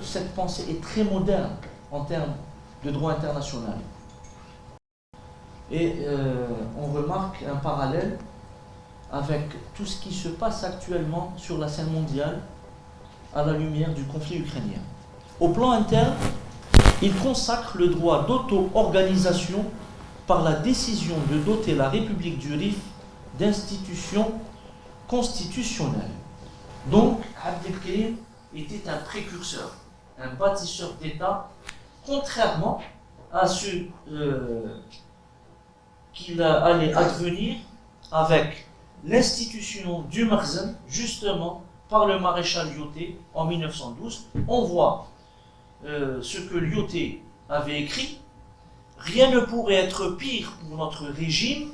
cette pensée est très moderne en termes de droit international. Et on remarque un parallèle avec tout ce qui se passe actuellement sur la scène mondiale à la lumière du conflit ukrainien. Au plan interne, il consacre le droit d'auto-organisation par la décision de doter la République du Rif d'institutions constitutionnelles. Donc, Abdelkrim était un précurseur, un bâtisseur d'État, contrairement à ce qu'il allait advenir avec l'institution du Makhzen, justement par le maréchal Lyautey en 1912. On voit ce que Lyautey avait écrit. Rien ne pourrait être pire pour notre régime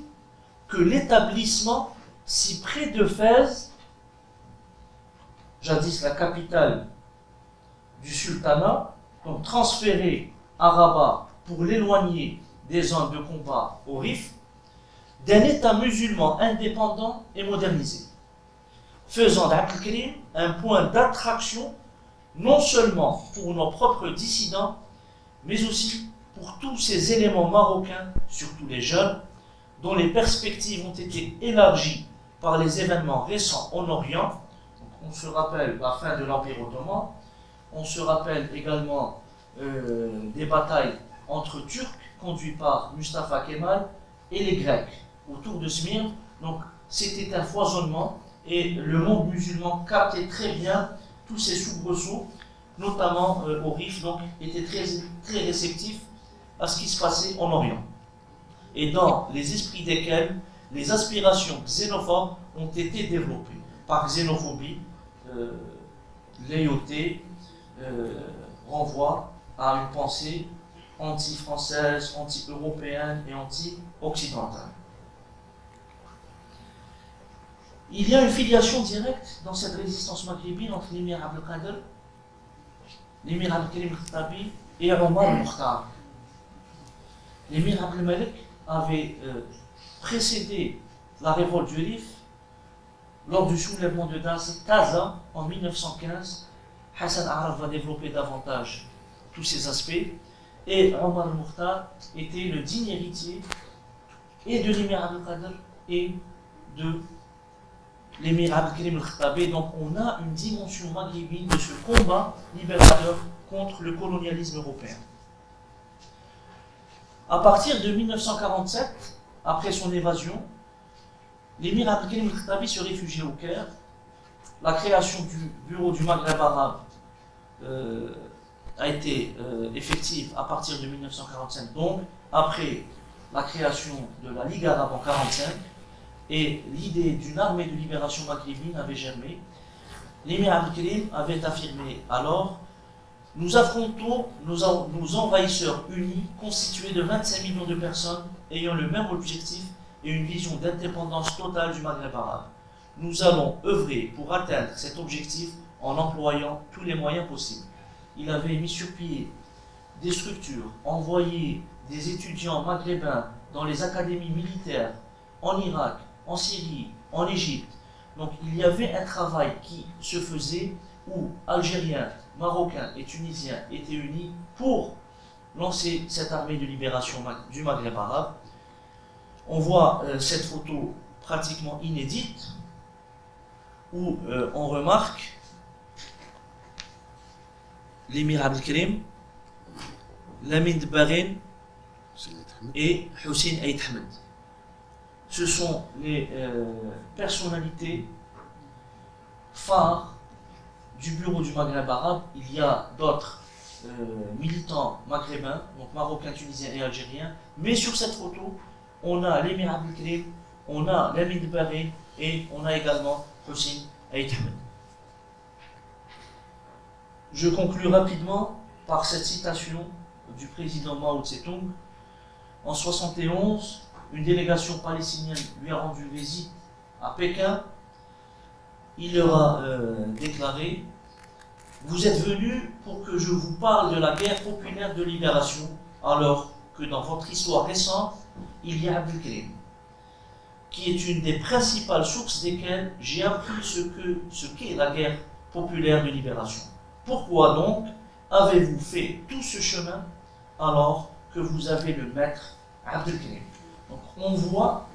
que l'établissement si près de Fès, jadis la capitale du sultanat, donc transférée à Rabat pour l'éloigner des zones de combat au Rif, d'un État musulman indépendant et modernisé, faisant d'Abdelkrim un point d'attraction non seulement pour nos propres dissidents, mais aussi pour tous ces éléments marocains, surtout les jeunes, dont les perspectives ont été élargies par les événements récents en Orient. Donc, on se rappelle la fin de l'Empire ottoman, on se rappelle également des batailles entre Turcs conduites par Mustafa Kemal et les Grecs autour de Smyrne. Donc c'était un foisonnement et le monde musulman captait très bien tous ces soubresauts, notamment au Rif, donc était très réceptif à ce qui se passait en Orient, et dans les esprits desquels les aspirations xénophobes ont été développées. Par xénophobie, Lyautey renvoie à une pensée anti-française, anti-européenne et anti-occidentale. Il y a une filiation directe dans cette résistance maghrébine entre l'émir Abdelkader, l'émir Abdelkrim Khattabi et Omar al-Mukhtar. L'émir Abdelmalik avait précédé la révolte du Rif lors du soulèvement de Taza en 1915. Hassan Araf va développer davantage tous ces aspects, et Omar al-Mukhtar était le digne héritier et de l'émir Abdelkader et de l'émir Abdelkrim al-Khattabi. Donc on a une dimension maghrébine de ce combat libérateur contre le colonialisme européen. À partir de 1947, après son évasion, l'émir Abdelkrim al-Khattabi se réfugie au Caire. La création du bureau du Maghreb arabe a été effective à partir de 1945, donc après la création de la Ligue arabe en 1945, et l'idée d'une armée de libération maghrébine avait germé. L'émir Abdelkrim avait affirmé alors: nous affrontons nos envahisseurs unis, constitués de 25 millions de personnes ayant le même objectif et une vision d'indépendance totale du Maghreb arabe. Nous allons œuvrer pour atteindre cet objectif en employant tous les moyens possibles. Il avait mis sur pied des structures, envoyé des étudiants maghrébins dans les académies militaires en Irak, en Syrie, en Égypte. Donc il y avait un travail qui se faisait où Algériens, Marocains et Tunisiens étaient unis pour lancer cette armée de libération du Maghreb arabe. On voit cette photo pratiquement inédite où on remarque l'émir Abdelkrim, Lamine Barin et Hussein Aït Ahmed. Ce sont les personnalités phares du bureau du Maghreb arabe. Il y a d'autres militants maghrébins, donc marocains, tunisiens et algériens, mais sur cette photo, on a l'émir Abdelkrim, on a Lamine Barin et on a également Hussein Aït Ahmed. Je conclus rapidement par cette citation du président Mao Tse-tung. En 1971, une délégation palestinienne lui a rendu visite à Pékin. Il leur a déclaré: vous êtes venus pour que je vous parle de la guerre populaire de libération, alors que dans votre histoire récente, il y a Abdelkrim, qui est une des principales sources desquelles j'ai appris ce qu'est la guerre populaire de libération. Pourquoi donc avez-vous fait tout ce chemin alors que vous avez le maître Abdelkrim? Donc on voit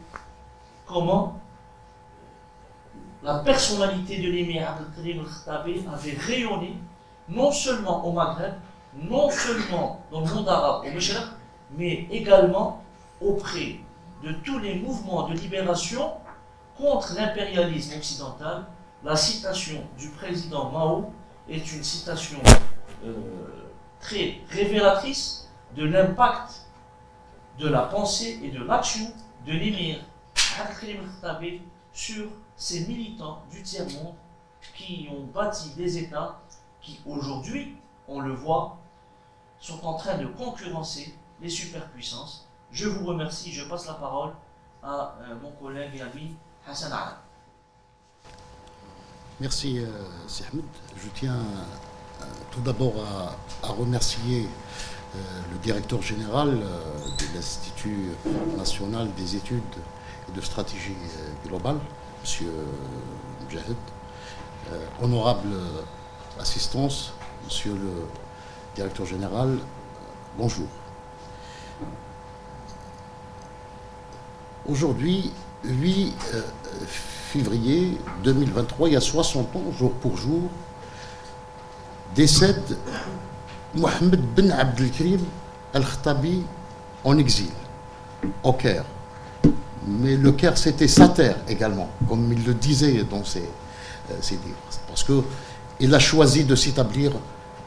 comment la personnalité de l'émir Abdelkrim al-Khattabi avait rayonné non seulement au Maghreb, non seulement dans le monde arabe, au Mashriq, mais également auprès de tous les mouvements de libération contre l'impérialisme occidental. La citation du président Mao est une citation très révélatrice de l'impact de la pensée et de l'action de l'émir Abdelkrim al-Khattabi sur ces militants du tiers-monde qui ont bâti des États qui aujourd'hui, on le voit, sont en train de concurrencer les superpuissances. Je vous remercie, je passe la parole à mon collègue et ami Hassan Arad. Merci, Sih Ahmed. Je tiens tout d'abord à remercier le directeur général de l'Institut national des études et de stratégie globale, M. Mjahid, honorable assistance, Monsieur le directeur général, bonjour. Aujourd'hui, 8 février 2023, il y a 60 ans, jour pour jour, décède Mohamed Ben Abdelkrim al-Khattabi en exil, au Caire. Mais le Caire, c'était sa terre également, comme il le disait dans ses livres. Parce qu'il a choisi de s'établir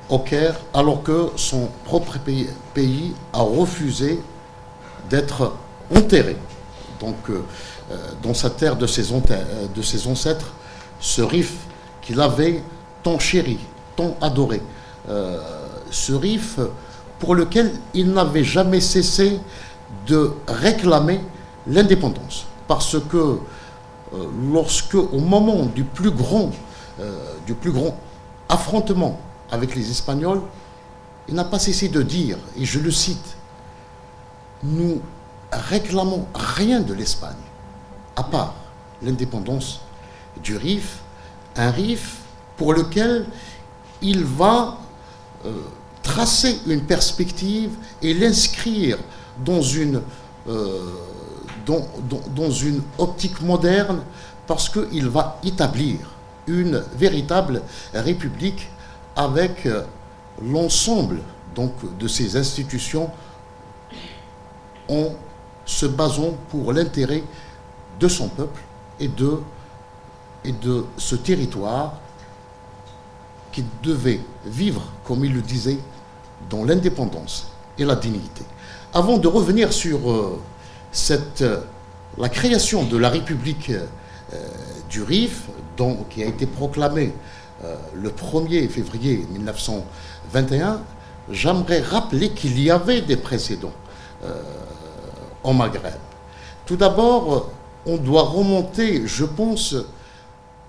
au Caire alors que son propre pays a refusé d'être enterré. Donc, dans sa terre de ses ancêtres, ce Rif qu'il avait tant chéri, tant adoré. Ce Rif pour lequel il n'avait jamais cessé de réclamer l'indépendance. Parce que lorsque, au moment du plus grand affrontement avec les Espagnols, il n'a pas cessé de dire, et je le cite, « Nous réclamons rien de l'Espagne, à part l'indépendance du Rif, un Rif pour lequel il va tracer une perspective et l'inscrire dans une optique moderne, parce qu'il va établir une véritable république avec l'ensemble donc de ses institutions en se basant pour l'intérêt de son peuple et de ce territoire qui devait vivre, comme il le disait, dans l'indépendance et la dignité. Avant de revenir sur la création de la République du Rif, qui a été proclamée le 1er février 1921, j'aimerais rappeler qu'il y avait des précédents au Maghreb. Tout d'abord, on doit remonter, je pense,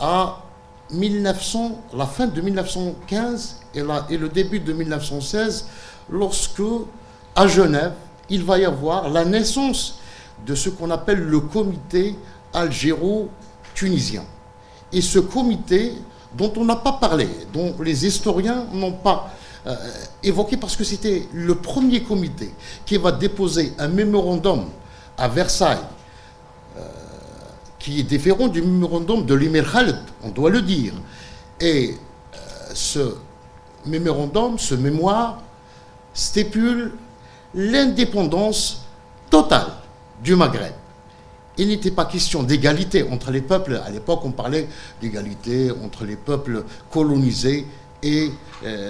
à la fin de 1915 et le début de 1916, lorsque, à Genève, il va y avoir la naissance de ce qu'on appelle le comité algéro-tunisien. Et ce comité, dont on n'a pas parlé, dont les historiens n'ont pas évoqué, parce que c'était le premier comité qui va déposer un mémorandum à Versailles, qui est différent du mémorandum de l'émir Khaled, on doit le dire. Et ce mémorandum, ce mémoire, stipule l'indépendance totale du Maghreb. Il n'était pas question d'égalité entre les peuples. À l'époque, on parlait d'égalité entre les peuples colonisés et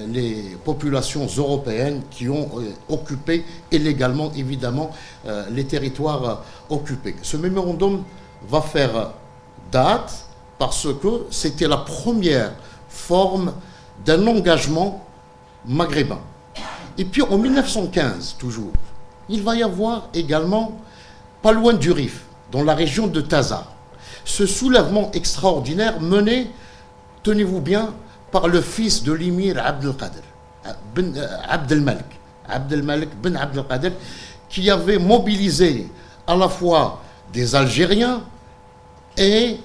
les populations européennes qui ont occupé illégalement, évidemment, les territoires occupés. Ce mémorandum va faire date parce que c'était la première forme d'un engagement maghrébin. Et puis en 1915, toujours, il va y avoir également, pas loin du Rif, dans la région de Taza, ce soulèvement extraordinaire mené, tenez-vous bien, par le fils de l'émir Abdelkader, Abdelmalik Ben Abdelkader, qui avait mobilisé à la fois des Algériens et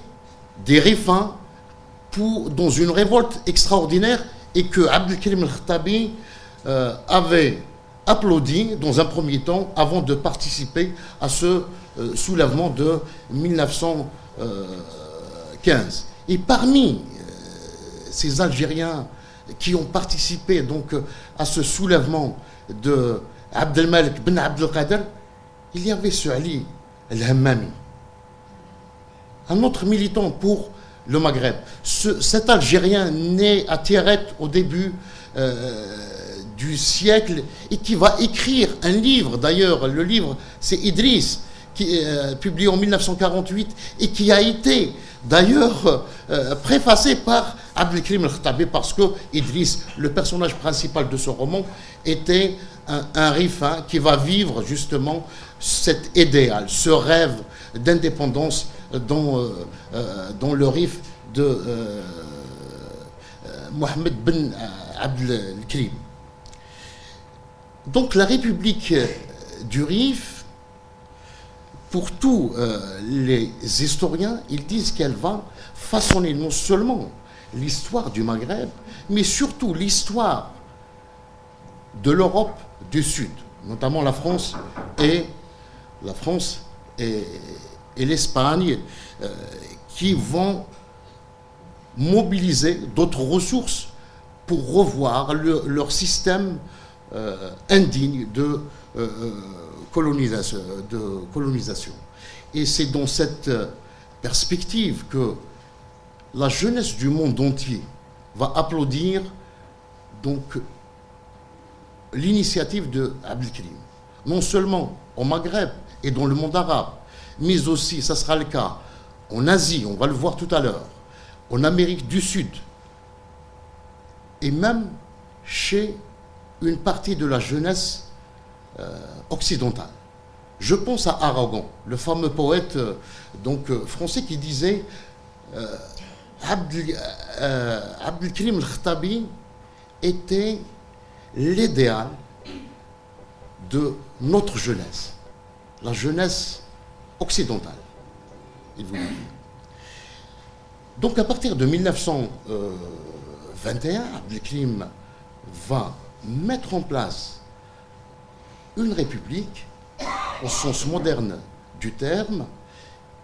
des Rifins dans une révolte extraordinaire et que Abdelkrim al-Khattabi avait applaudi dans un premier temps avant de participer à ce soulèvement de 1915. Et parmi ces Algériens qui ont participé donc à ce soulèvement de Abdelmalek Ben Abdelkader, il y avait ce Ali El-Hammami, un autre militant pour le Maghreb. Cet Algérien né à Tiret au début du siècle et qui va écrire un livre, d'ailleurs le livre c'est Idriss, qui est publié en 1948 et qui a été d'ailleurs préfacé par Abdelkrim al-Khattabi, parce que Idriss, le personnage principal de ce roman, était un rifin qui va vivre justement cet idéal, ce rêve d'indépendance dans le rif de Mohamed Ben Abdelkrim. Donc la République du Rif, pour tous les historiens, ils disent qu'elle va façonner non seulement l'histoire du Maghreb, mais surtout l'histoire de l'Europe du Sud, notamment la France et l'Espagne, qui vont mobiliser d'autres ressources pour revoir leur système indigne de colonisation. Et c'est dans cette perspective que la jeunesse du monde entier va applaudir donc l'initiative de Abdelkrim, non seulement au Maghreb et dans le monde arabe, mais aussi, ça sera le cas, en Asie, on va le voir tout à l'heure, en Amérique du Sud, et même chez une partie de la jeunesse occidentale. Je pense à Aragon, le fameux poète français qui disait Abdelkrim al-Khattabi était l'idéal de notre jeunesse, la jeunesse occidentale, il voulait dire. Donc à partir de 1921, Abdelkrim va mettre en place une république au sens moderne du terme,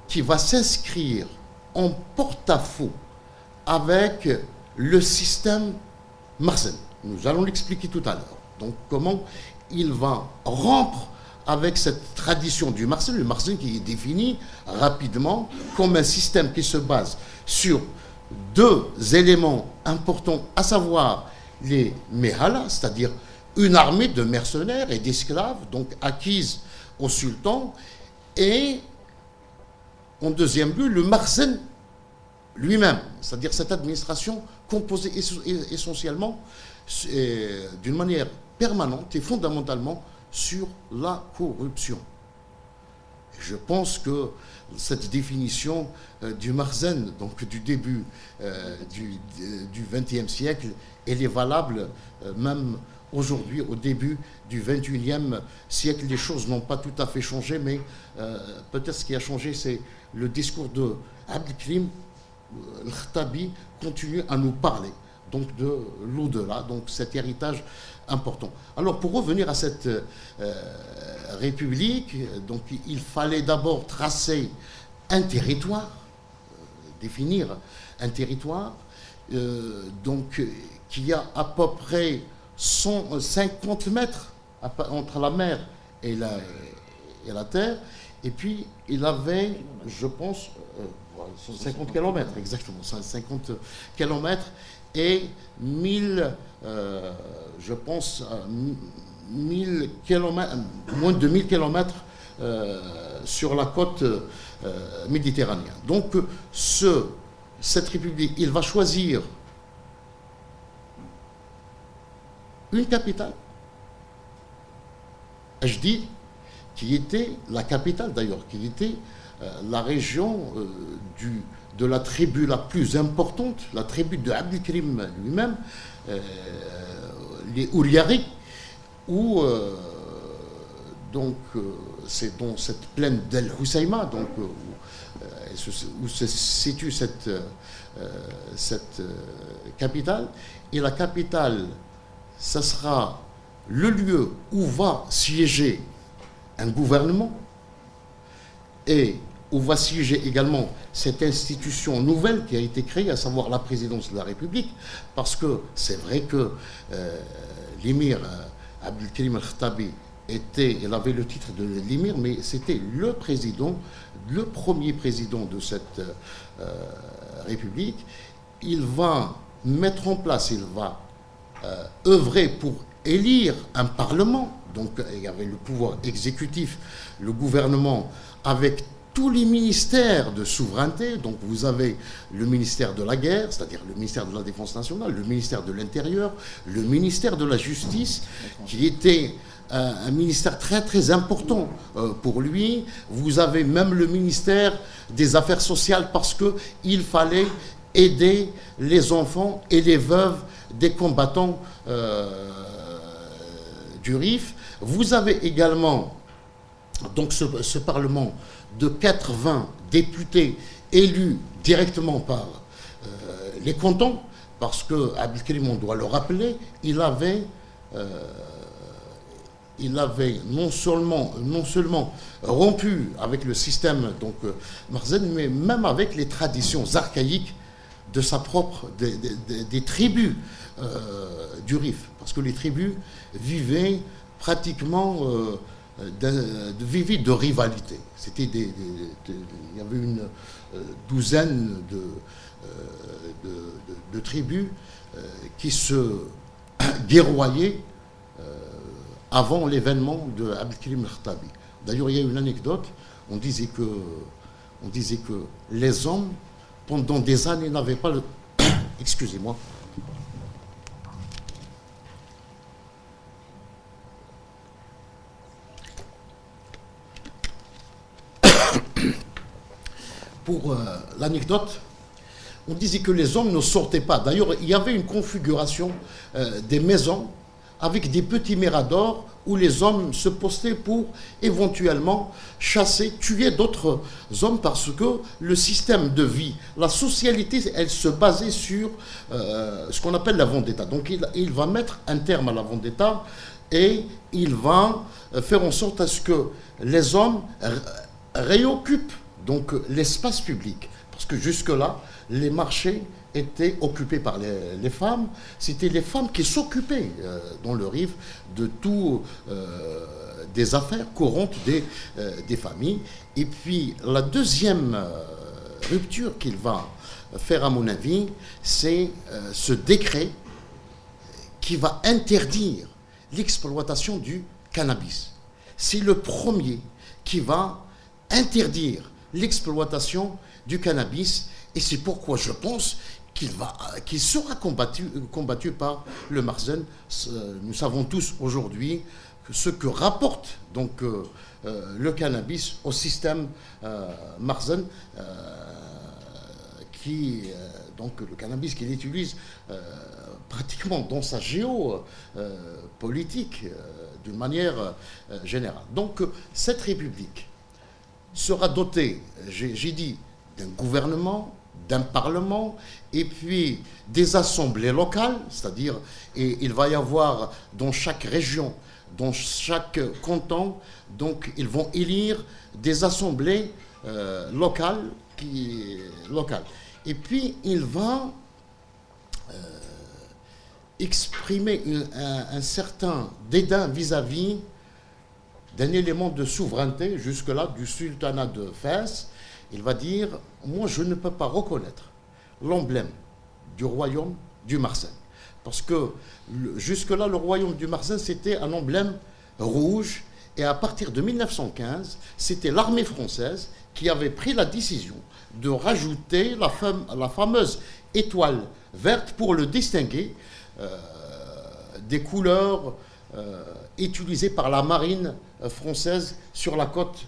qui va s'inscrire en porte-à-faux avec le système Marzen. Nous allons l'expliquer tout à l'heure. Donc comment il va rompre avec cette tradition du Marzen, le Marzen qui est défini rapidement comme un système qui se base sur deux éléments importants, à savoir les Mehala, c'est-à-dire une armée de mercenaires et d'esclaves, donc acquise au sultan, et en deuxième lieu, le Marzen lui-même, c'est-à-dire cette administration composée essentiellement d'une manière permanente et fondamentalement sur la corruption. Je pense que cette définition du Marzen, donc du début du XXe siècle, elle est valable même aujourd'hui, au début du XXIe siècle. Les choses n'ont pas tout à fait changé, mais peut-être ce qui a changé, c'est le discours de Abdelkrim. Al-Khattabi continue à nous parler donc de l'au-delà, donc cet héritage important. Alors pour revenir à cette république, donc il fallait d'abord tracer un territoire, définir un territoire donc qui a à peu près 150 mètres entre la mer et la terre, et puis il avait, je pense, 150 km, exactement, 150 km et 1000, je pense, 1000 km, moins de 1000 km sur la côte méditerranéenne. Donc, cette république, il va choisir une capitale, Ajdid, qui était la capitale d'ailleurs, qui était la région de la tribu la plus importante, la tribu de Abdelkrim lui-même, les Ouriari, où donc c'est dans cette plaine d'El Hoceima, donc où se situe cette capitale. Et la capitale, ça sera le lieu où va siéger un gouvernement et où va siéger également cette institution nouvelle qui a été créée, à savoir la présidence de la République, parce que c'est vrai que l'émir Abdelkrim Al-Khattabi il avait le titre de l'émir, mais c'était le premier président de cette République. Il va mettre en place, il va œuvrer pour élire un parlement. Donc il y avait le pouvoir exécutif, le gouvernement avec tous les ministères de souveraineté. Donc vous avez le ministère de la guerre, c'est-à-dire le ministère de la Défense nationale, le ministère de l'Intérieur, le ministère de la Justice, qui était un ministère très très important pour lui. Vous avez même le ministère des Affaires sociales, parce qu'il fallait aider les enfants et les veuves des combattants du RIF. Vous avez également donc ce Parlement de 80 députés élus directement par les cantons, parce que Abdelkrim, on doit le rappeler, il avait non seulement rompu avec le système donc Marzen, mais même avec les traditions archaïques de sa propre des tribus du Rif, parce que les tribus vivaient pratiquement vivaient de rivalité. Il y avait une douzaine de tribus qui se guerroyaient avant l'événement de Abdelkrim Al-Khattabi. D'ailleurs, il y a une anecdote, on disait que les hommes, pendant des années, n'avaient pas le... Excusez-moi. Pour l'anecdote, on disait que les hommes ne sortaient pas. D'ailleurs, il y avait une configuration des maisons avec des petits miradors où les hommes se postaient pour éventuellement chasser, tuer d'autres hommes, parce que le système de vie, la socialité, elle se basait sur ce qu'on appelle la vendetta. Donc il va mettre un terme à la vendetta et il va faire en sorte à ce que les hommes réoccupent donc l'espace public. Parce que jusque-là, les marchés étaient occupés par les femmes. C'était les femmes qui s'occupaient dans le Rif de tout des affaires courantes des familles. Et puis la deuxième rupture qu'il va faire, à mon avis, c'est ce décret qui va interdire l'exploitation du cannabis. C'est le premier qui va interdire l'exploitation du cannabis, et c'est pourquoi je pense qu'il sera combattu par le Marzen. Nous savons tous aujourd'hui ce que rapporte donc le cannabis au système Marzen, donc le cannabis qu'il utilise pratiquement dans sa géopolitique d'une manière générale. Donc cette République sera dotée, j'ai dit, d'un gouvernement, d'un parlement, et puis des assemblées locales, c'est-à-dire, et il va y avoir dans chaque région, dans chaque canton, donc ils vont élire des assemblées locales. Et puis il va exprimer un certain dédain vis-à-vis d'un élément de souveraineté, jusque-là, du sultanat de Fès. Il va dire, moi je ne peux pas reconnaître l'emblème du royaume du Marzen. Parce que jusque-là, le royaume du Marzen, c'était un emblème rouge. Et à partir de 1915, c'était l'armée française qui avait pris la décision de rajouter la fameuse étoile verte pour le distinguer des couleurs utilisées par la marine française sur la côte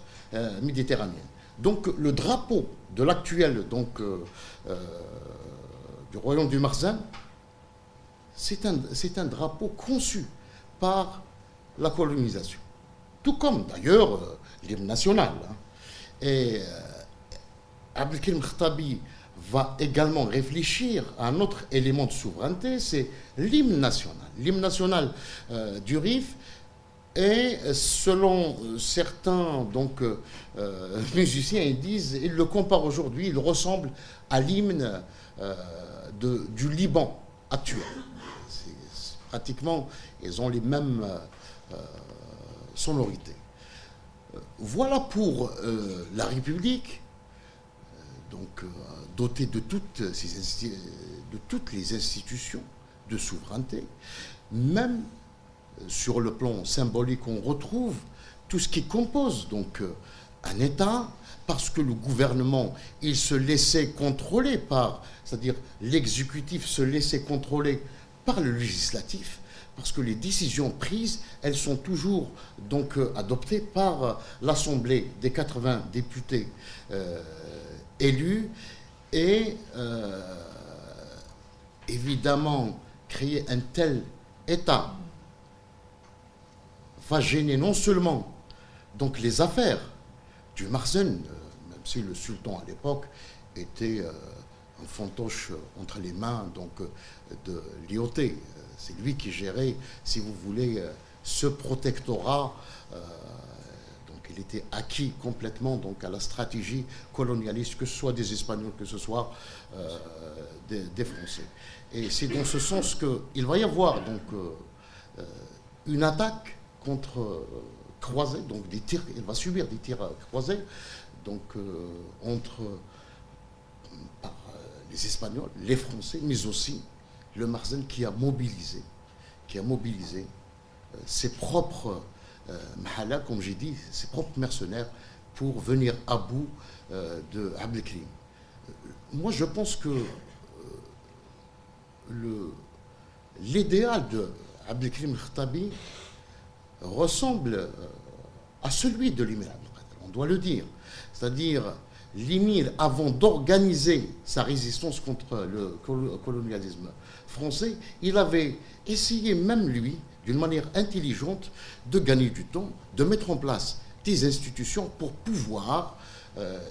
méditerranéenne. Donc le drapeau de l'actuel du royaume du Marzen, c'est un drapeau conçu par la colonisation. tout comme d'ailleurs l'hymne national. Hein. Et Abdelkrim Khattabi va également réfléchir à un autre élément de souveraineté, c'est l'hymne national. L'hymne national du Rif est, selon certains donc, musiciens, ils le comparent aujourd'hui, il ressemble à l'hymne du Liban actuel. Pratiquement, ils ont les mêmes sonorités. Voilà pour la République, donc dotée de toutes les institutions de souveraineté, même sur le plan symbolique, on retrouve tout ce qui compose donc un État, parce que le gouvernement, il se laissait contrôler par, c'est-à-dire l'exécutif se laissait contrôler par le législatif, parce que les décisions prises, elles sont toujours donc adoptées par l'Assemblée des 80 députés élus, et évidemment créer un tel État va gêner non seulement donc les affaires du Marzen, même si le sultan à l'époque était un fantoche entre les mains donc de l'IOT. C'est lui qui gérait, si vous voulez, ce protectorat. Donc il était acquis complètement donc à la stratégie colonialiste, que ce soit des Espagnols, que ce soit des Français. Et c'est dans ce sens qu'il va y avoir donc une attaque contre croisés, donc des tirs, il va subir des tirs croisés, donc entre les Espagnols, les Français, mais aussi le Marzen qui a mobilisé ses propres mahala, comme j'ai dit, ses propres mercenaires pour venir à bout de Abdelkrim. Moi, je pense que l'idéal de Abdelkrim Khattabi ressemble à celui de l'émir Abdelkader, on doit le dire. C'est-à-dire, l'émir, avant d'organiser sa résistance contre le colonialisme français, il avait essayé, même lui, d'une manière intelligente, de gagner du temps, de mettre en place des institutions pour pouvoir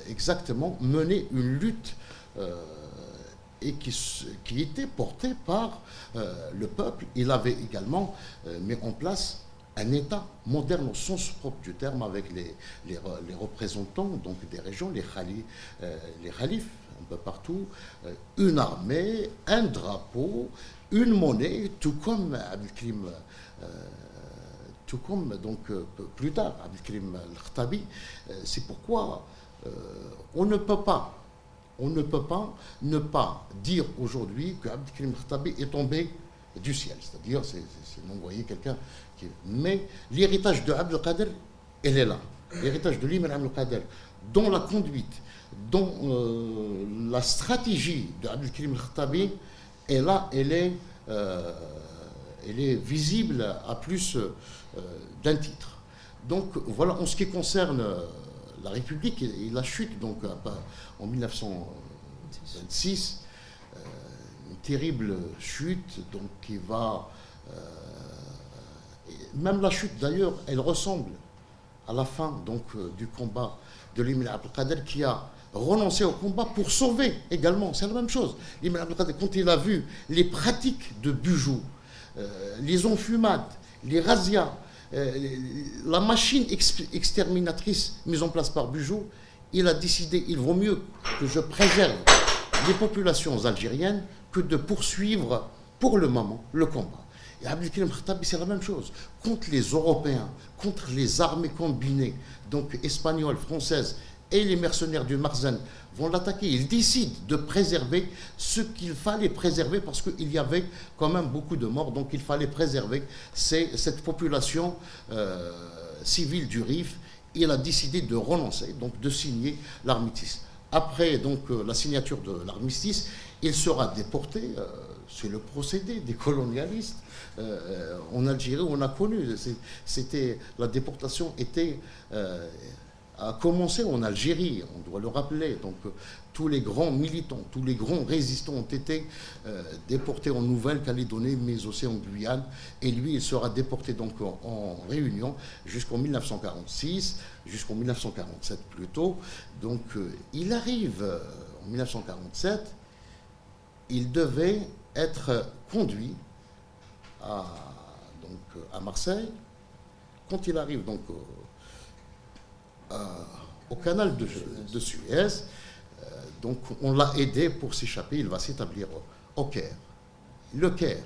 exactement mener une lutte et qui était portée par le peuple. Il avait également mis en place un État moderne au sens propre du terme, avec les représentants donc des régions, les khalifes un peu partout, une armée, un drapeau, une monnaie, tout comme Abdelkrim, tout comme donc plus tard Abdelkrim Khattabi. C'est pourquoi on ne peut pas ne pas dire aujourd'hui que Abdelkrim Khattabi est tombé du ciel, c'est-à-dire c'est d'envoyer quelqu'un qui... Mais l'héritage de Abdelkader, elle est là. L'héritage de l'émir Abdelkader, dont la conduite, dont la stratégie de Abdelkrim Khattabi est là, elle est visible à plus d'un titre. Donc voilà, en ce qui concerne la République et la chute donc en 1926, une terrible chute donc qui va même la chute d'ailleurs, elle ressemble à la fin donc du combat de l'émir Abdelkader, qui a renoncé au combat pour sauver également, c'est la même chose. L'émir Abdelkader, quand il a vu les pratiques de Bugeaud, les enfumades, les razzias, la machine exterminatrice mise en place par Bugeaud, il a décidé, il vaut mieux que je préserve les populations algériennes que de poursuivre pour le moment le combat. Et Abdelkrim Khattabi, c'est la même chose. Contre les Européens, contre les armées combinées, donc espagnoles, françaises, et les mercenaires du Marzen vont l'attaquer. Il décide de préserver ce qu'il fallait préserver, parce qu'il y avait quand même beaucoup de morts, donc il fallait préserver cette population civile du Rif. Il a décidé de renoncer, donc de signer l'armistice. Après donc la signature de l'armistice, il sera déporté. C'est le procédé des colonialistes en Algérie. On a connu, la déportation était a commencé en Algérie, on doit le rappeler. Donc tous les grands militants, tous les grands résistants ont été déportés en Nouvelle-Calédonie, mais aussi en Guyane. Et lui, il sera déporté donc en Réunion jusqu'en 1946, jusqu'en 1947 plutôt. Donc il arrive en 1947, il devait être conduit à Marseille. Quand il arrive donc au canal de Suez, donc on l'a aidé pour s'échapper, il va s'établir au Caire. Le Caire,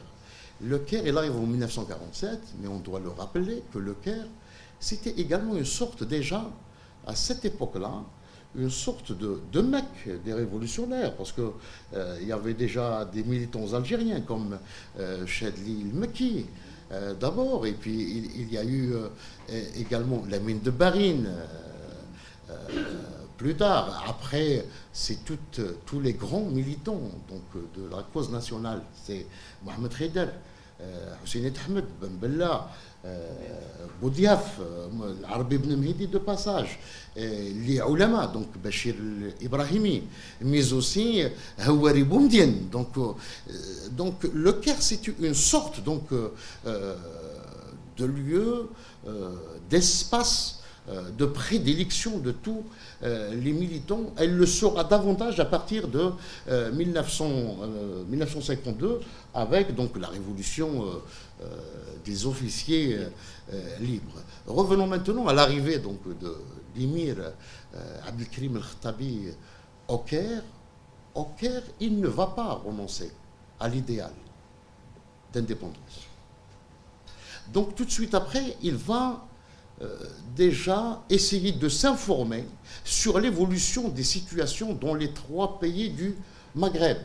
il arrive en 1947, mais on doit le rappeler que le Caire, c'était également une sorte déjà, à cette époque-là, une sorte de Mecque des révolutionnaires, parce qu'il y avait déjà des militants algériens comme Chadli el-Mekki, d'abord, et puis il y a eu également la mine de Barine plus tard. Après, c'est tous les grands militants donc, de la cause nationale. C'est Mohamed Khaider, Hussein Ahmed, Ben Bella, Boudiaf, l'Arabi ibn Mehdi de passage, les ulama, donc Bachir Ibrahimi, mais aussi Hawari Boumdien. Donc le Caire, c'est une sorte donc, de lieu, d'espace de prédilection de tous les militants. Elle le sera davantage à partir de 1952 avec donc la révolution des officiers libres. Revenons maintenant à l'arrivée donc de l'émir Abdelkrim el-Khattabi au Caire. Au Caire, il ne va pas renoncer à l'idéal d'indépendance. Donc tout de suite après, il va déjà essayer de s'informer sur l'évolution des situations dans les 3 pays du Maghreb.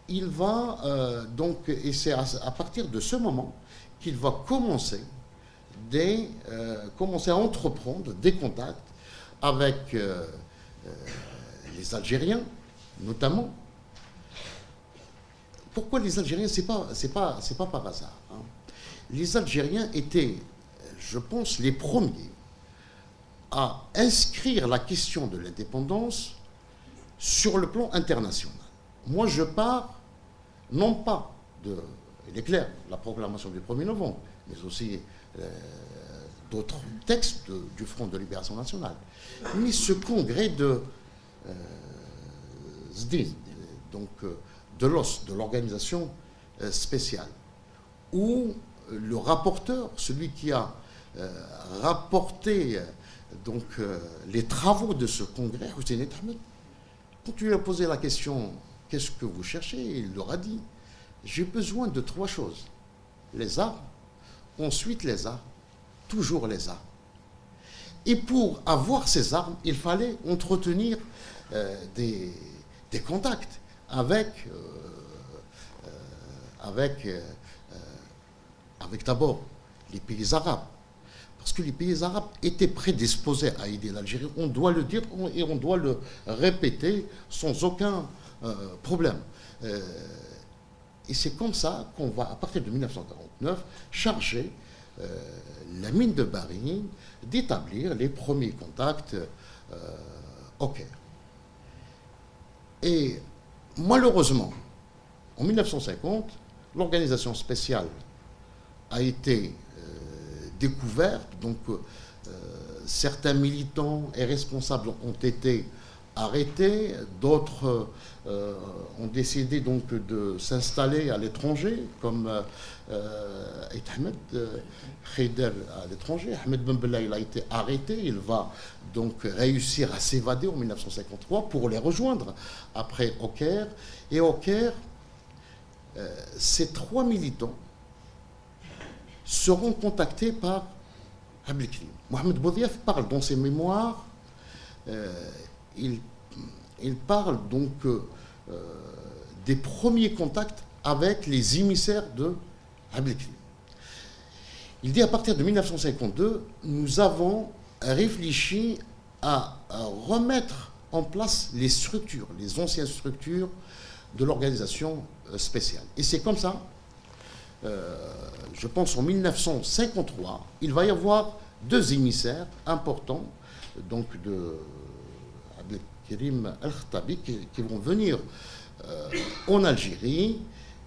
Il va donc, et c'est à partir de ce moment qu'il va commencer à entreprendre des contacts avec les Algériens, notamment. Pourquoi les Algériens? C'est pas par hasard. Hein. Les Algériens étaient, je pense, les premiers à inscrire la question de l'indépendance sur le plan international. Moi, je pars non pas il est clair, la proclamation du 1er novembre, mais aussi d'autres textes du Front de libération nationale, mais ce congrès de SDIN, donc de l'OS, de l'organisation spéciale, où le rapporteur, celui qui a rapporté donc, les travaux de ce congrès, Hussein Ahmed, quand tu lui as posé la question « Qu'est-ce que vous cherchez ?», il leur a dit « J'ai besoin de 3 choses. Les armes, ensuite les armes, toujours les armes. Et pour avoir ces armes, il fallait entretenir des contacts avec d'abord les pays arabes. Parce que les pays arabes étaient prédisposés à aider l'Algérie. On doit le dire et on doit le répéter sans aucun problème. Et c'est comme ça qu'on va, à partir de 1949, charger la mine de Barine d'établir les premiers contacts au Caire. Et malheureusement, en 1950, l'organisation spéciale a été découverte, donc certains militants et responsables ont été arrêtés, d'autres ont décidé donc de s'installer à l'étranger, comme Ahmed Khaider à l'étranger. Ahmed Ben Bella, il a été arrêté, il va donc réussir à s'évader en 1953 pour les rejoindre après au Caire. Et au Caire, ces 3 militants seront contactés par Abdelkrim. Mohamed Boudiaf parle dans ses mémoires, il parle donc des premiers contacts avec les émissaires de Abdelkrim. Il dit à partir de 1952, nous avons réfléchi à remettre en place les structures, les anciennes structures de l'organisation spéciale. Et c'est comme ça, je pense en 1953, il va y avoir deux émissaires importants, donc de Abdelkrim El-Khattabi, qui vont venir en Algérie,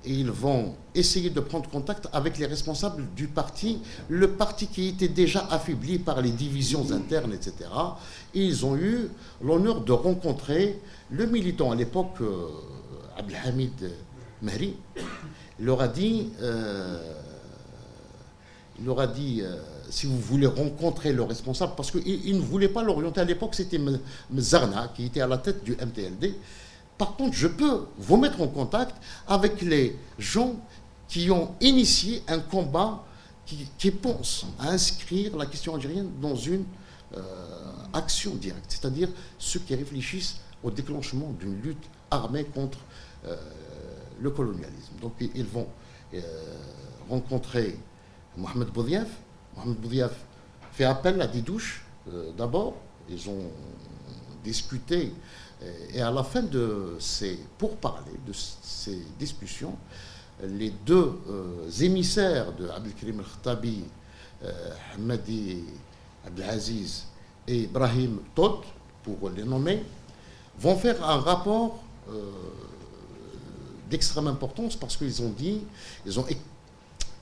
et ils vont essayer de prendre contact avec les responsables du parti, le parti qui était déjà affaibli par les divisions internes, etc. Et ils ont eu l'honneur de rencontrer le militant à l'époque, Abdelhamid Mehri. Il leur a dit, si vous voulez rencontrer le responsable, parce qu'il ne voulait pas l'orienter à l'époque, c'était Mzarna qui était à la tête du MTLD. Par contre, je peux vous mettre en contact avec les gens qui ont initié un combat qui pense à inscrire la question algérienne dans une action directe, c'est-à-dire ceux qui réfléchissent au déclenchement d'une lutte armée contre le colonialisme. Donc ils vont rencontrer Mohamed Boudiaf. Mohamed Boudiaf fait appel à Didouche d'abord. Ils ont discuté. Et à la fin de ces pourparlers, de ces discussions, les deux émissaires de Abdelkrim El-Khattabi, Hamadi Abdelaziz et Ibrahim Todd, pour les nommer, vont faire un rapport d'extrême importance parce qu'ils ont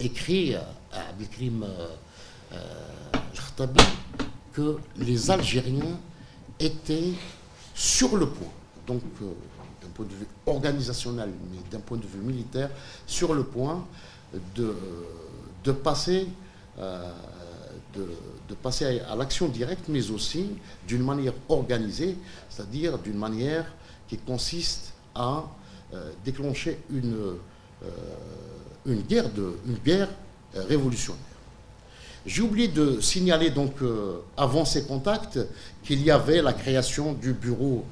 écrit à Abdelkrim El-Khattabi que les Algériens étaient sur le point, donc d'un point de vue organisationnel, mais d'un point de vue militaire, sur le point de passer à l'action directe, mais aussi d'une manière organisée, c'est-à-dire d'une manière qui consiste à déclencher une guerre révolutionnaire. J'ai oublié de signaler donc avant ces contacts qu'il y avait la création du bureau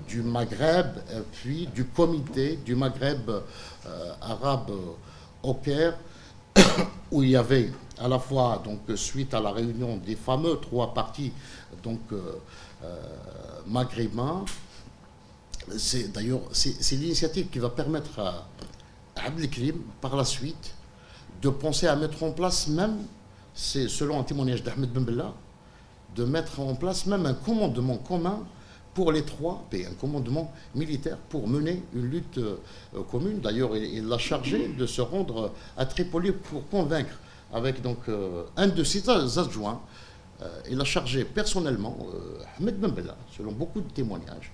du Maghreb, puis du comité du Maghreb arabe au Caire, où il y avait à la fois, donc, suite à la réunion des fameux trois partis donc, maghrébins, c'est l'initiative qui va permettre à Abdelkrim, par la suite, de penser à mettre en place même, c'est selon un témoignage d'Ahmed Ben Bella, de mettre en place même un commandement commun pour les trois pays, un commandement militaire pour mener une lutte commune. D'ailleurs, il l'a chargé de se rendre à Tripoli pour convaincre, avec donc un de ses adjoints, il a chargé personnellement Ahmed Ben Bella, selon beaucoup de témoignages,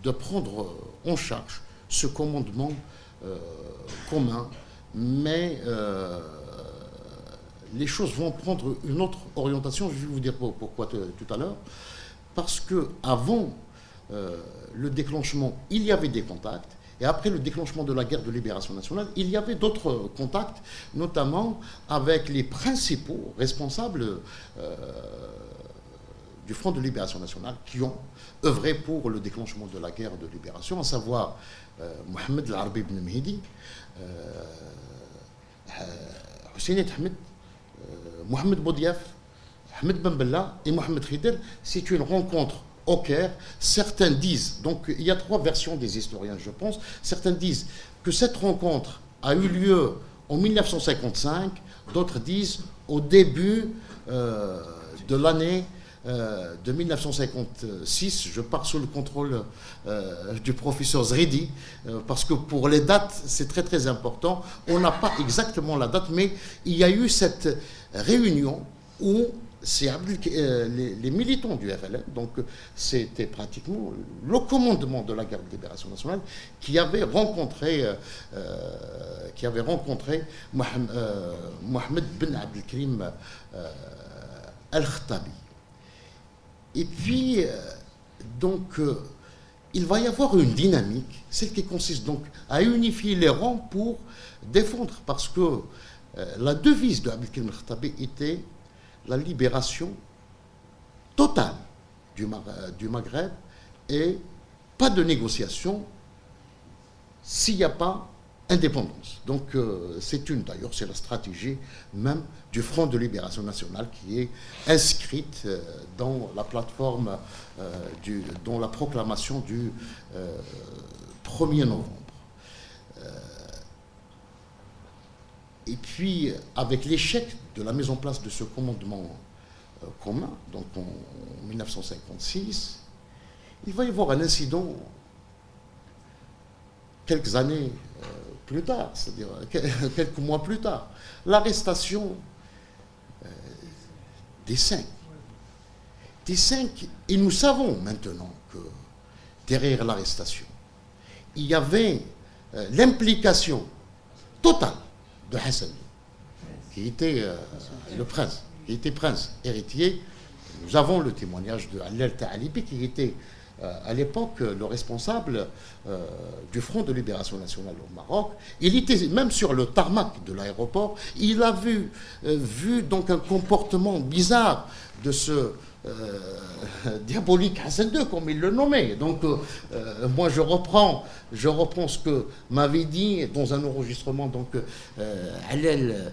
de prendre en charge ce commandement commun. Mais les choses vont prendre une autre orientation. Je vais vous dire pourquoi tout à l'heure. Parce qu'avant le déclenchement, il y avait des contacts. Et après le déclenchement de la guerre de libération nationale, il y avait d'autres contacts, notamment avec les principaux responsables du Front de libération nationale qui ont œuvré pour le déclenchement de la guerre de libération, à savoir Mohamed El-Arbi ibn Mehdi, Hussein Ahmed, Mohamed Boudiaf, Ahmed Ben Bella et Mohamed Khidr. C'est une rencontre au Caire. Certains disent, donc il y a trois versions des historiens, je pense. Certains disent que cette rencontre a eu lieu en 1955, d'autres disent au début de l'année de 1956, je pars sous le contrôle du professeur Zridi, parce que pour les dates, c'est très très important. On n'a pas exactement la date, mais il y a eu cette réunion où c'est les militants du FLN, donc c'était pratiquement le commandement de la guerre de libération nationale, qui avait rencontré Mohamed Ben Abdelkrim El-Khattabi. Et puis, donc, il va y avoir une dynamique, celle qui consiste donc à unifier les rangs pour défendre, parce que la devise de Abdelkrim El-Khattabi était la libération totale du Maghreb et pas de négociation s'il n'y a pas indépendance. Donc d'ailleurs c'est la stratégie même du Front de libération nationale qui est inscrite dans la plateforme, dans la proclamation du 1er novembre. Et puis, avec l'échec de la mise en place de ce commandement commun, donc en 1956, il va y avoir un incident quelques années plus tard, c'est-à-dire quelques mois plus tard, l'arrestation des cinq. Des cinq, et nous savons maintenant que derrière l'arrestation, il y avait l'implication totale de Hassan, qui était le prince, qui était prince héritier. Nous avons le témoignage de Allel Ta'alibi, qui était à l'époque le responsable du Front de libération nationale au Maroc. Il était même sur le tarmac de l'aéroport. Il a vu donc un comportement bizarre de ce diabolique Hassan II, comme il le nommait. Donc moi je reprends ce que m'avait dit dans un enregistrement donc Allel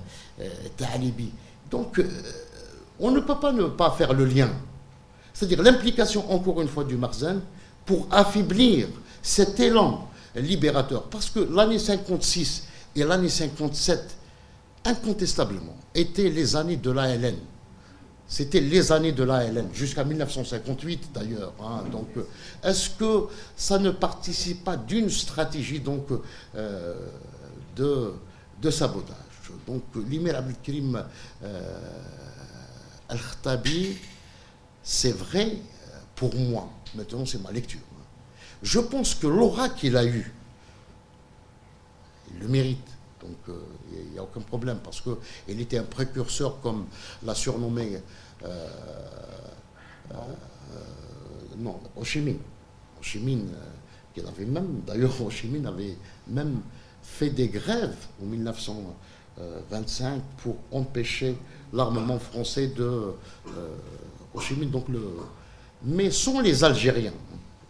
Ta'alibi. Donc on ne peut pas ne pas faire le lien. C'est-à-dire l'implication, encore une fois, du Makhzen pour affaiblir cet élan libérateur. Parce que l'année 56 et l'année 57, incontestablement, étaient les années de l'ALN. C'était les années de l'ALN, jusqu'à 1958 d'ailleurs. Hein. Donc, est-ce que ça ne participe pas d'une stratégie donc, de sabotage? Donc, l'Imir Abdelkrim Al-Khattabi, c'est vrai pour moi, maintenant c'est ma lecture. Je pense que l'aura qu'il a eue, il le mérite. Donc il n'y a aucun problème parce qu'il était un précurseur, comme l'a surnommé Ho Chi Minh. Ho Chi Minh, qu'il avait même, d'ailleurs Ho Chi Minh avait même fait des grèves en 1925 pour empêcher l'armement français de Ho Chi Minh, donc mais sans les Algériens,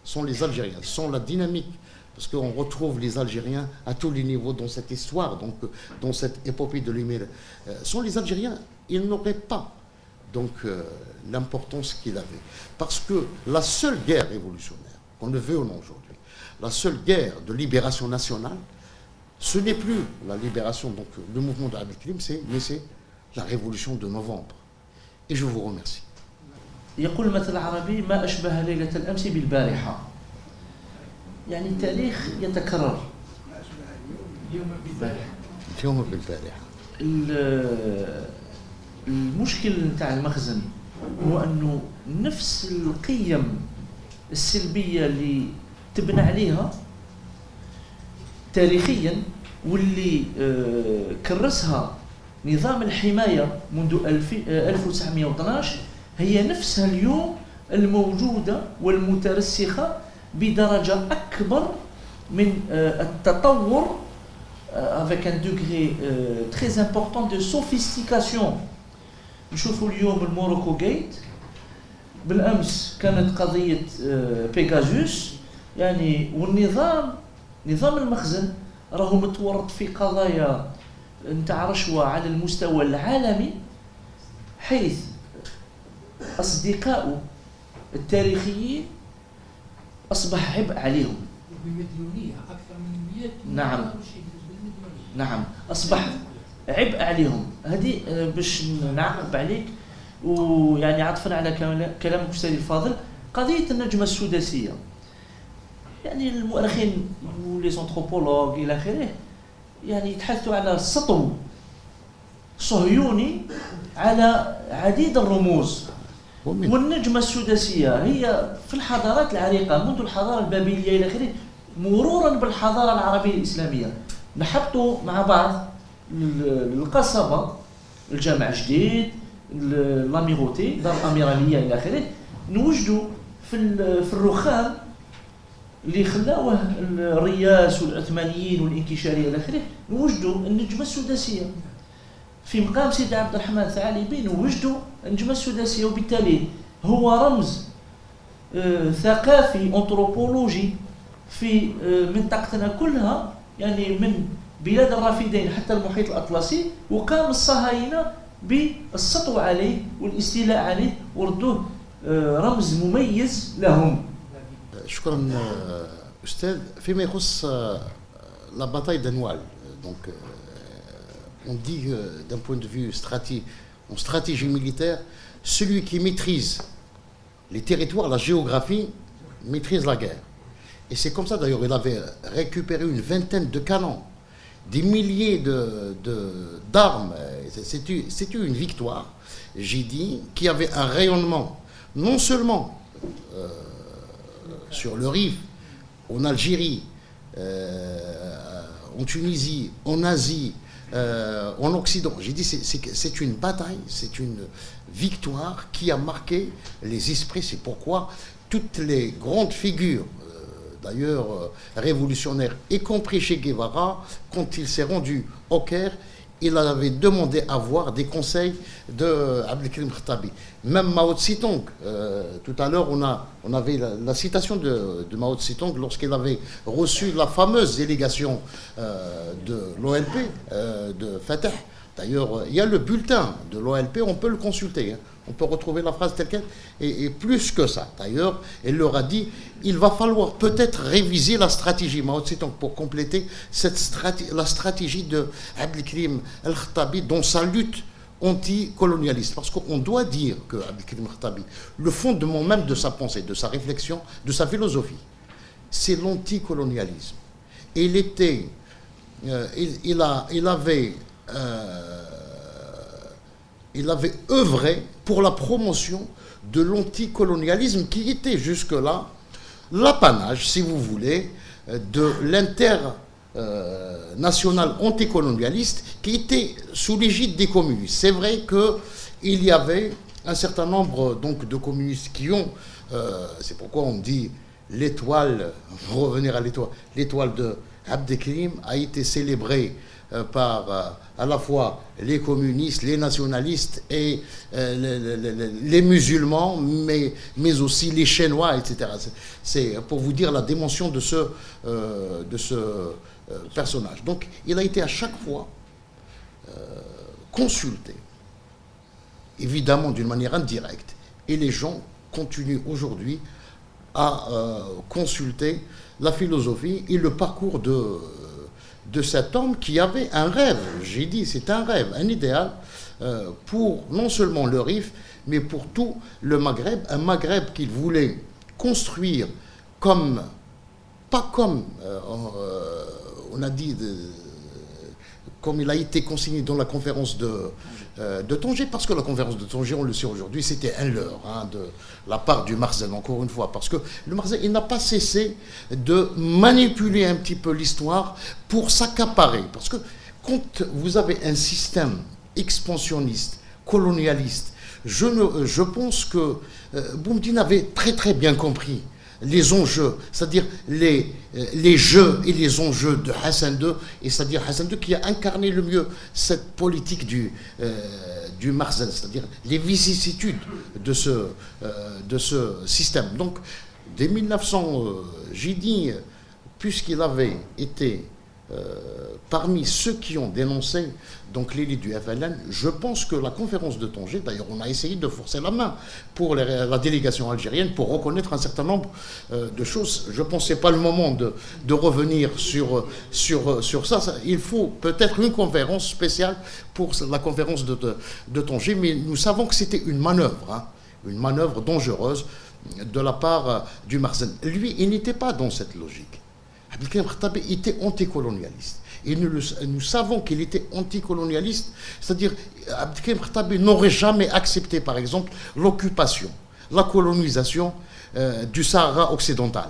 sans la dynamique, parce qu'on retrouve les Algériens à tous les niveaux dans cette histoire, donc dans cette épopée de l'Émir. Sans les Algériens, ils n'auraient pas donc l'importance qu'il avait, parce que la seule guerre révolutionnaire qu'on ne veut ou non aujourd'hui, la seule guerre de libération nationale, ce n'est plus la libération, donc le mouvement de Abdelkrim, mais c'est la révolution de novembre. Et je vous remercie. يقول المثل العربي ما أشبه ليلة الأمس بالبارحة. يعني التاريخ يتكرر. اليوم بالبارحة. المشكل نتاع المخزن هو أنه نفس القيم السلبية اللي تبنى عليها تاريخيا واللي كرسها نظام الحماية منذ 1912 هي نفسها اليوم الموجودة والمترسخة بدرجة أكبر من التطور avec un degré très important de sophistication. نشوفوا اليوم الموروكو جيت، بالأمس كانت قضية بيغازوس، يعني والنظام نظام المخزن راهو متورط في قضايا نتاع رشوة على المستوى العالمي، حيث أصدقائه التاريخيين أصبح عبء عليهم. بمديونية أكثر من 100. نعم أصبح عبء عليهم. هذه باش نعقب عليك ويعني عطفا على كلامك أستاذي الفاضل، قضية النجمة السداسية. يعني المؤرخين وليزانثروبولوج إلى آخره يعني يتحدثوا على سطو صهيوني على عديد الرموز. والنجمة السداسية هي في الحضارات العريقة منذ الحضارة البابلية إلى آخره، مرورا بالحضارة العربية الإسلامية. نحطوا مع بعض القصبة، الجامع الجديد، لاميغوتي، دار الأميرالية إلى آخره، نوجدوا في الرخام اللي خلاوه الرياس والعثمانيين والانكشارية إلى آخره، نوجدوا النجمة السداسية. في مقام سيدي عبد الرحمن الثعالبي نوجدوا النجمة السداسية، وبالتالي هو رمز ثقافي أنثروبولوجي في منطقتنا كلها، يعني من بلاد الرافدين حتى المحيط الأطلسي، وقام الصهاينة بالسطو عليه والاستيلاء عليه وردوه رمز مميز لهم. شكرا أستاذ. فيما يخص لا باتاي دانوال، دونك on dit d'un point de vue en stratégie militaire, celui qui maîtrise les territoires, la géographie, maîtrise la guerre. Et c'est comme ça d'ailleurs, il avait récupéré une vingtaine de canons, des milliers d'armes. C'était une victoire, j'ai dit, qui avait un rayonnement, non seulement sur le Rif, en Algérie, en Tunisie, en Asie, en Occident. J'ai dit c'est une bataille, c'est une victoire qui a marqué les esprits. C'est pourquoi toutes les grandes figures, d'ailleurs révolutionnaires, y compris Che Guevara, quand il s'est rendu au Caire, il avait demandé à voir des conseils de Abdelkrim Khattabi. Même Mao Tse-tung, tout à l'heure on avait la citation de Mao Tse-tung lorsqu'il avait reçu la fameuse délégation de l'OLP, de Fatah. D'ailleurs, il y a le bulletin de l'OLP, on peut le consulter, hein. On peut retrouver la phrase telle qu'elle, et plus que ça. D'ailleurs, elle leur a dit, il va falloir peut-être réviser la stratégie Mao Tse-tung pour compléter la stratégie de Abdelkrim el-Khattabi dans sa lutte anticolonialiste. Parce qu'on doit dire que Abdelkrim el-Khattabi, le fondement même de sa pensée, de sa réflexion, de sa philosophie, c'est l'anticolonialisme. Et il avait œuvré pour la promotion de l'anticolonialisme qui était jusque-là l'apanage, si vous voulez, de l'international anticolonialiste qui était sous l'égide des communistes. C'est vrai qu'il y avait un certain nombre donc, de communistes qui ont, c'est pourquoi on dit l'étoile, revenir à l'étoile de Abdelkrim a été célébrée par à la fois les communistes, les nationalistes et les musulmans, mais aussi les Chinois, etc. C'est pour vous dire la dimension de ce personnage. Donc il a été à chaque fois consulté, évidemment d'une manière indirecte, et les gens continuent aujourd'hui à consulter la philosophie et le parcours de cet homme qui avait un rêve, j'ai dit, c'est un rêve, un idéal pour non seulement le Rif, mais pour tout le Maghreb, un Maghreb qu'il voulait construire pas comme, on a dit, comme il a été consigné dans la conférence de Tanger, parce que la conférence de Tanger, on le sait aujourd'hui, c'était un leurre de la part du Marzen, encore une fois, parce que le Marzen, il n'a pas cessé de manipuler un petit peu l'histoire pour s'accaparer, parce que quand vous avez un système expansionniste, colonialiste, je pense que Boumediene avait très très bien compris les enjeux, c'est-à-dire les jeux et les enjeux de Hassan II, et c'est-à-dire Hassan II qui a incarné le mieux cette politique du Marzen, c'est-à-dire les vicissitudes de ce système. Donc, dès 1900, j'ai dit, puisqu'il avait été parmi ceux qui ont dénoncé donc l'élite du FLN, je pense que la conférence de Tanger, d'ailleurs on a essayé de forcer la main pour la délégation algérienne pour reconnaître un certain nombre de choses. Je pense que ce n'est pas le moment de revenir sur ça. Il faut peut-être une conférence spéciale pour la conférence de Tanger, mais nous savons que c'était une manœuvre dangereuse de la part du Marzen. Lui, il n'était pas dans cette logique. Abdelkrim Khattabi était anticolonialiste. Et nous savons qu'il était anticolonialiste, c'est-à-dire Abdelkrim Khattabi n'aurait jamais accepté, par exemple, l'occupation, la colonisation du Sahara occidental.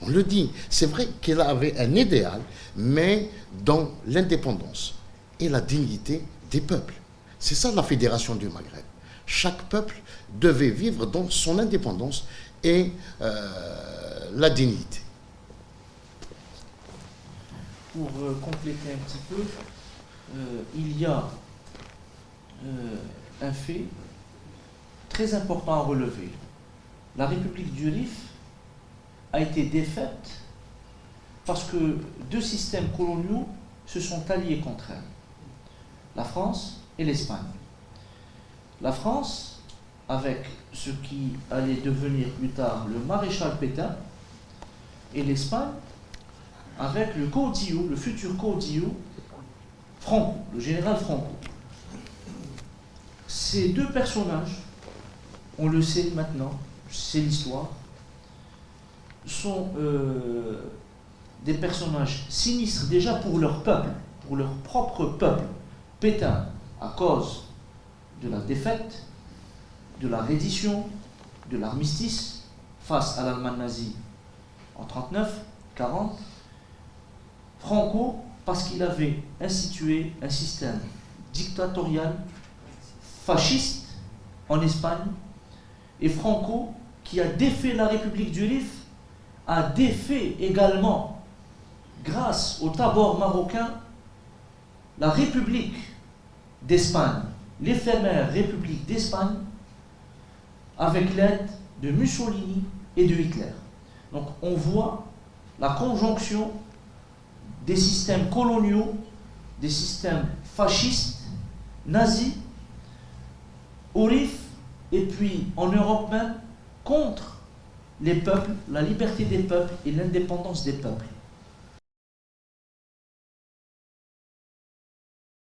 On le dit, c'est vrai qu'il avait un idéal, mais dans l'indépendance et la dignité des peuples. C'est ça la fédération du Maghreb. Chaque peuple devait vivre dans son indépendance et la dignité. Pour compléter un petit peu, il y a un fait très important à relever. La République du Rif a été défaite parce que deux systèmes coloniaux se sont alliés contre elle, la France et l'Espagne. La France, avec ce qui allait devenir plus tard le maréchal Pétain, et l'Espagne, avec le caudillo, le futur caudillo Franco, le général Franco. Ces deux personnages, on le sait maintenant, c'est l'histoire, sont des personnages sinistres déjà pour leur peuple, pour leur propre peuple. Pétain, à cause de la défaite, de la reddition, de l'armistice face à l'Allemagne nazie en 39-40. Franco, parce qu'il avait institué un système dictatorial fasciste en Espagne, et Franco, qui a défait la République du Rif, a défait également, grâce au tabord marocain, la République d'Espagne, l'éphémère République d'Espagne, avec l'aide de Mussolini et de Hitler. Donc on voit la conjonction des systèmes coloniaux, des systèmes fascistes, nazis, au Rif, et puis en Europe même, contre les peuples, la liberté des peuples et l'indépendance des peuples.